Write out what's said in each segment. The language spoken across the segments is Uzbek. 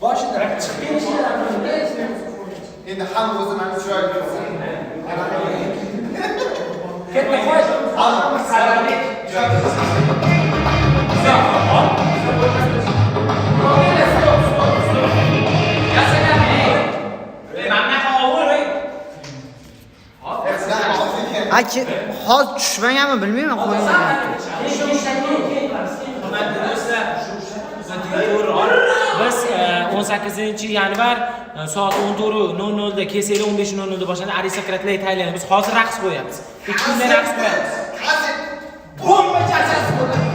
Boshida endi ham o'zi mana shu joyga ketdi qo'y. Aka, hozir tushmaganmi bilmayman qo'yinglar. Biz 18-yanvar soat 14:00 da keseli 15:00 da boshlanadi. Aristokratlar Italiya. Biz hozir raqs qo'yamiz. 2 kundan raqs qo'yamiz. Hozir bomba chachasi bo'ladi.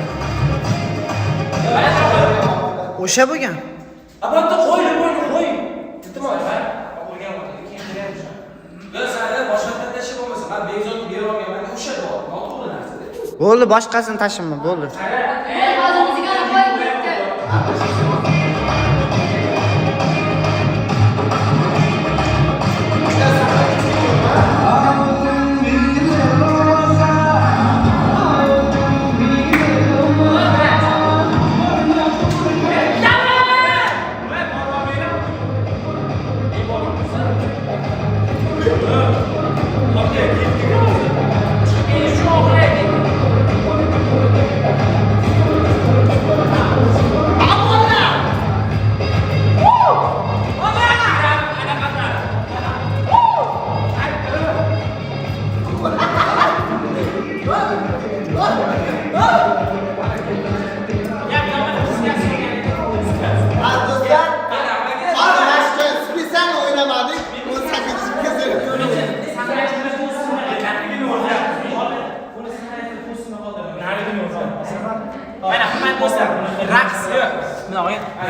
O'sha bo'lgan. Albatta qo'y. Iltimos, qo'ygan bo'ladi. Keyin qo'yamiz. Biz hali boshqa tashib bo'lmasa, men bezovni berib olganman. O'sha noto'g'ri narsa. Bo'ldi, boshqasini tashima, bo'ldi.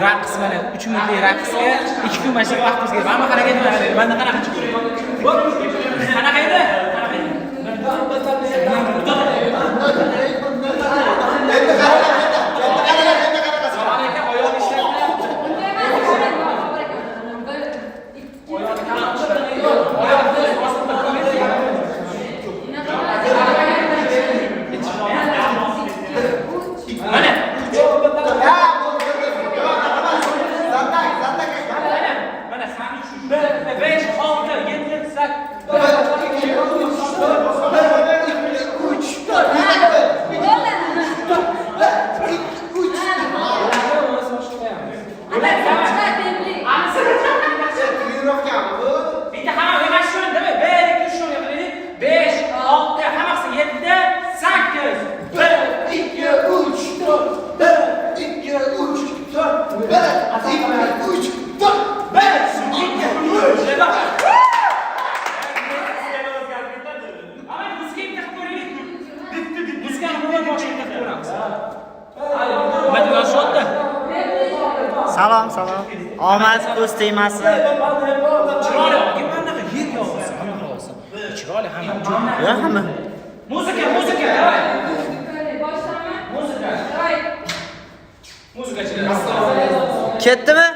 Raqs mana 3 minutlik raqsga 2 kun mashq vaqtimiz kerak. Mana qanaqa edi? Mana qanaqa chiqdi? Qanaqa edi? Salom. Omad ko'z tegmasin. Chiroyli, kimlarga yer yog'sa, hamma olsa. Chiroyli hamma. Yo'q, hamma. Muzika, davay. Muzika. Ketdimi?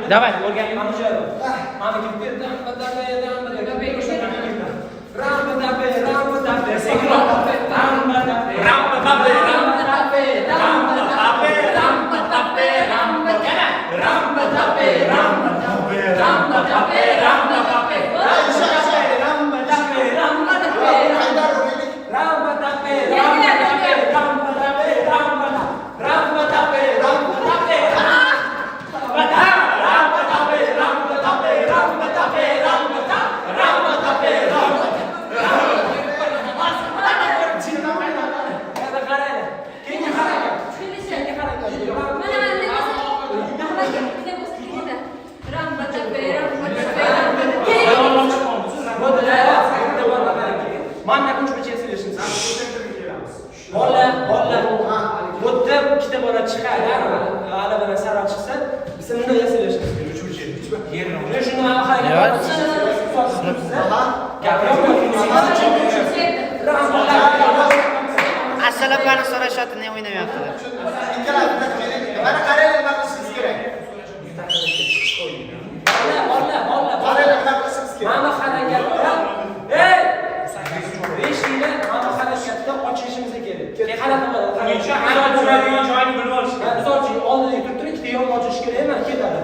Давай, o'rganib andijon. Mana kim ikkita bola chiqadi, ana bilan saroq chiqsa, biz bunday yasalashimiz kerak, uchuvchi. Yerni. Shuni mana harakat Assalabani so'rashyapti, ne o'ynamayaptilar. Mana qaranglar, nima qilishingiz kerak? Qaranglar, nima qilishingiz kerak? Mana harakatda, ey! 5 yil mana harakatda ochishimiz kerak. Qanaqa bo'ladi? O'sha harakatlarning joyini bilib olish kerak. Misol uchun oldinga turib ikkita yo'l ochish kerak emas, ketadi.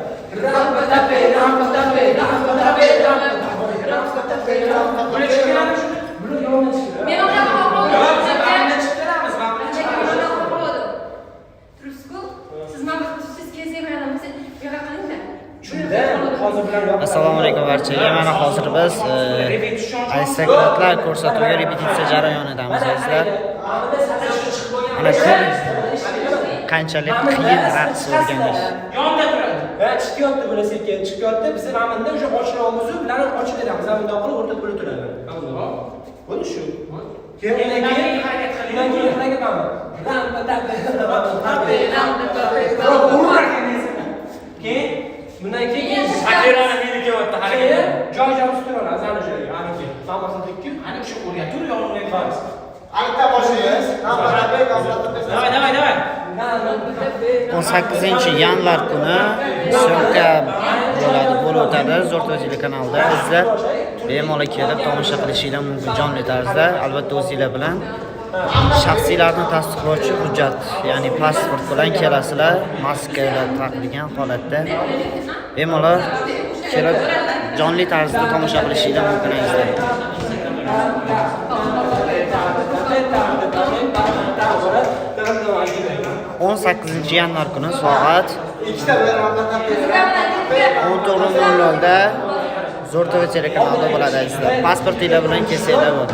Assalomu alaykum barchaga. Mana hozir biz aristokratlar ko'rsatuviga repetitsiya jarayonidamiz sizlar. Mana ko'ring qanchalik qiyin raqs o'rganish. Yonda turadi. Chiqyapti bular sekin chiqyapti. Biz ramanda o'sha ochishimiz bilan ochib beramiz. Zaminda qilib o'rtada bo'lib turadi. Buni shu. Keyin harakat keyin bundan keyin satirani meniki o'tdi harakat. Joy-joy ustiramiz ana joyga. Ana keyin. Hammasini tekib, ana o'sha o'rgatib yonimga qilamiz. Altta boshlaymiz. Давай. 18-yanvar kuni syomka bo'ladi, bo'lib o'tadi. Zo'r telekanalda izlab bemalol kelib tomosha qilishinglar mumkin jonli tarzda. Albatta o'zingizlar bilan shaxsiylarni tasdiqlovchi hujjat, ya'ni pasport bilan kelasizlar, maskalar taqilgan holatda bemalol kelib jonli tarzda tomosha qilishinglar mumkin izlab. 18-yanvar kuni soat 19:00da Zo'r TV telekanalida bo'ladi azizlar. Pasportinglar bilan kelsanglar bo'ladi.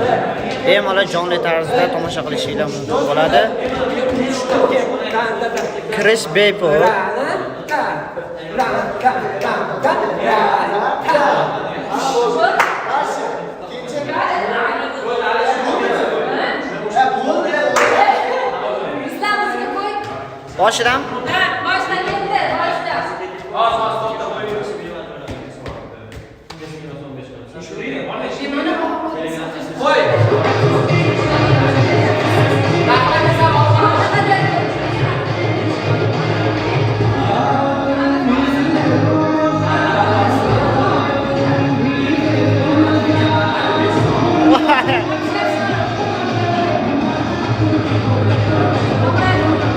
Bemalol jonli tarzda tomosha qilishinglar mumkin bo'ladi. Kirish bepul. Boshidan? Boshdan endi, boshdan. Qo'y.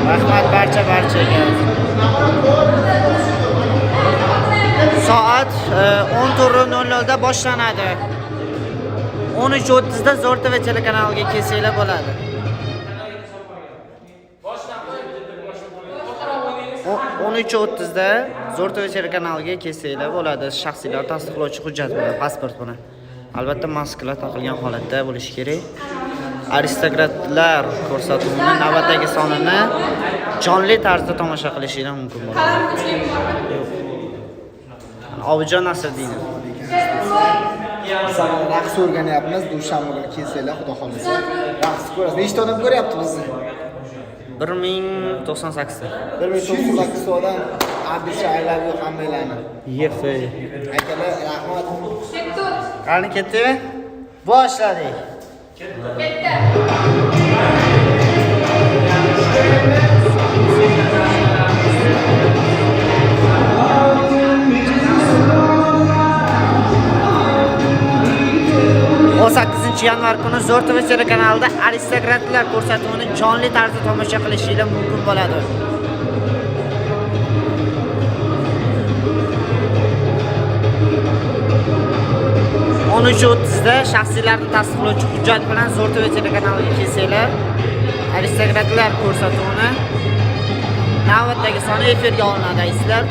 Rahmat barchaga. Soat 14:00da boshlanadi. 13:30da Zo'r TV telekanaliga kelsanglar bo'ladi. 13:30da Zo'r TV telekanaliga kelsanglar bo'ladi. Shaxsiylar tasdiqlovchi hujjat bilan, pasport bilan. Albatta maskalar taqilgan holatda bo'lishi kerak. Aristokratlar ko'rsatuvining navbatdagi sonini jonli tarzda tomosha qilishinglar mumkin bo'ladi. Obijon Nasriddinov. Raqs o'rganyapmiz. Dushanba kuni kelsanglar, xudo xolasa. Raqs ko'rasiz. Nechta odam ko'ryapti bizni? 1098 ta. 1098 ta odam abishalar yo'q hammalarni. Yefe. Aytalar, rahmat. Qani ketdimi? Boshladik. Bitta. yanvar kuni Zo'r TV telekanalida aristokratlar ko'rsatuvini jonli tarzda tomosha qilishingiz mumkin bo'ladi. 13:30 da shaxsiylarni tasdiqlovchi hujjat bilan Zo'r TV telekanaliga kelsanglar, aristokratlar ko'rsatuvini navbatdagi soni efirga olinadi, aysizlar.